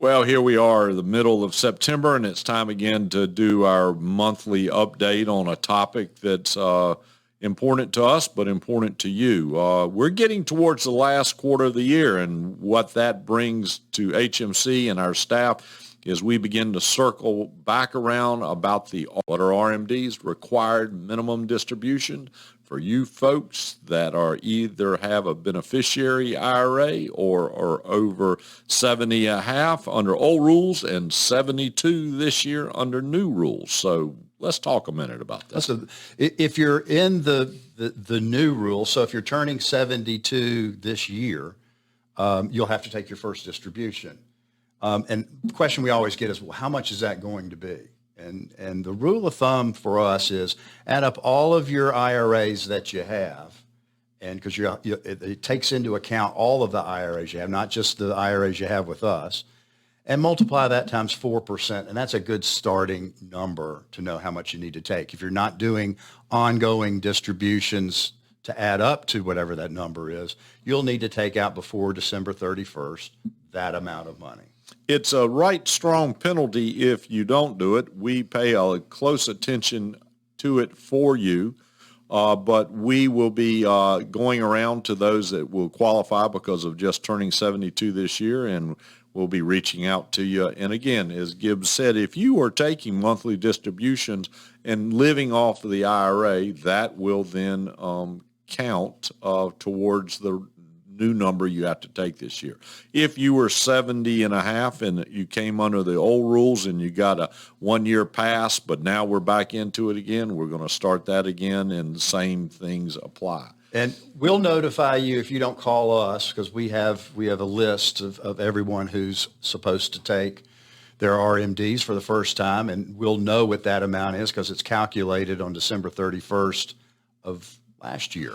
Well, here we are, the middle of September, and it's time again to do our monthly update on a topic that's important to us, but important to you. We're getting towards the last quarter of the year, and what that brings to HMC and our staff is we begin to circle back around about what are RMDs, required minimum distribution, for you folks that are either have a beneficiary IRA or are over 70 and a half under old rules and 72 this year under new rules. So let's talk a minute about that. So if you're in the new rule, so if you're turning 72 this year, you'll have to take your first distribution. And the question we always get is, well, how much is that going to be? And the rule of thumb for us is add up all of your IRAs that you have, and because it takes into account all of the IRAs you have, not just the IRAs you have with us, and multiply that times 4%, and that's a good starting number to know how much you need to take. If you're not doing ongoing distributions to add up to whatever that number is, you'll need to take out before December 31st that amount of money. It's a right strong penalty if you don't do it. We pay a close attention to it for you, but we will be going around to those that will qualify because of just turning 72 this year, and we'll be reaching out to you. And again, as Gibbs said, if you are taking monthly distributions and living off of the IRA, that will then count towards the new number you have to take this year. If you were 70 and a half and you came under the old rules and you got a 1 year pass, but now we're back into it again, we're going to start that again, and the same things apply. And we'll notify you if you don't call us, because we have a list of everyone who's supposed to take their RMDs for the first time, and we'll know what that amount is because it's calculated on December 31st of last year.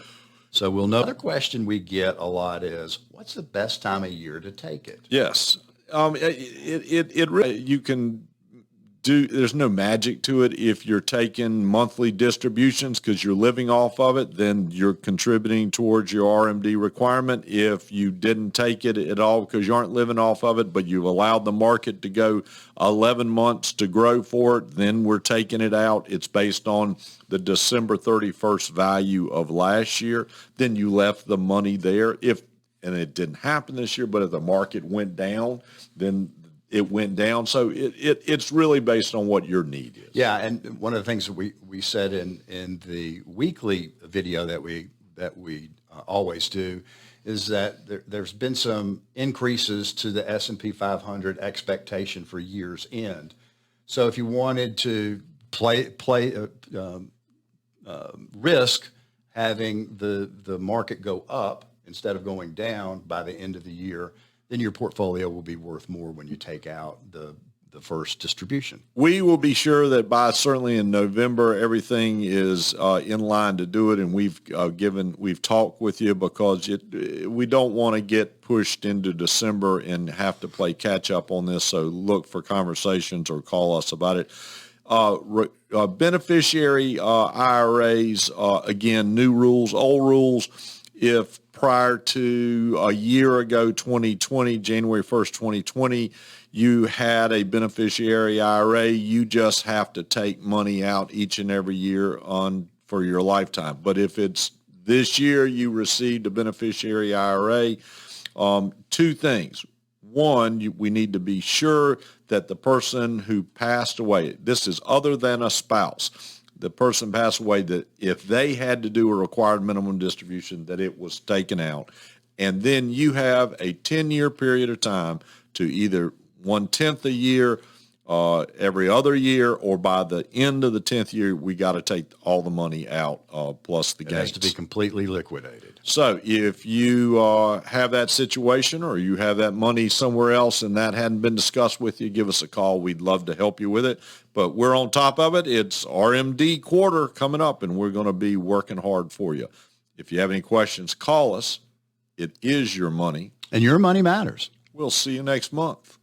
So we'll know. Another question we get a lot is, what's the best time of year to take it? Yes. It really, you can do, there's no magic to it. If you're taking monthly distributions because you're living off of it, then you're contributing towards your RMD requirement. If you didn't take it at all because you aren't living off of it, but you've allowed the market to go 11 months to grow for it, then we're taking it out. It's based on the December 31st value of last year. Then you left the money there. And it didn't happen this year, but if the market went down, then it went down. So it's really based on what your need is. Yeah, and one of the things that we said in the weekly video that we always do is that there's been some increases to the S&P 500 expectation for year's end. So if you wanted to risk having the market go up instead of going down by the end of the year, then your portfolio will be worth more when you take out the first distribution. We will be sure that by certainly in November, everything is in line to do it. And we've talked with you because we don't want to get pushed into December and have to play catch up on this. So look for conversations or call us about it. Beneficiary IRAs, again, new rules, old rules. If prior to a year ago, 2020, January 1st, 2020, you had a beneficiary IRA, you just have to take money out each and every year for your lifetime. But if it's this year you received a beneficiary IRA, two things. One, we need to be sure that the person who passed away, this is other than a spouse, the person passed away, that if they had to do a required minimum distribution, that it was taken out. And then you have a 10-year period of time to either 1/10 a year, every other year, or by the end of the 10th year, we got to take all the money out plus the gains. It has to be completely liquidated. So if you have that situation or you have that money somewhere else and that hadn't been discussed with you, give us a call. We'd love to help you with it. But we're on top of it. It's RMD quarter coming up, and we're going to be working hard for you. If you have any questions, call us. It is your money. And your money matters. We'll see you next month.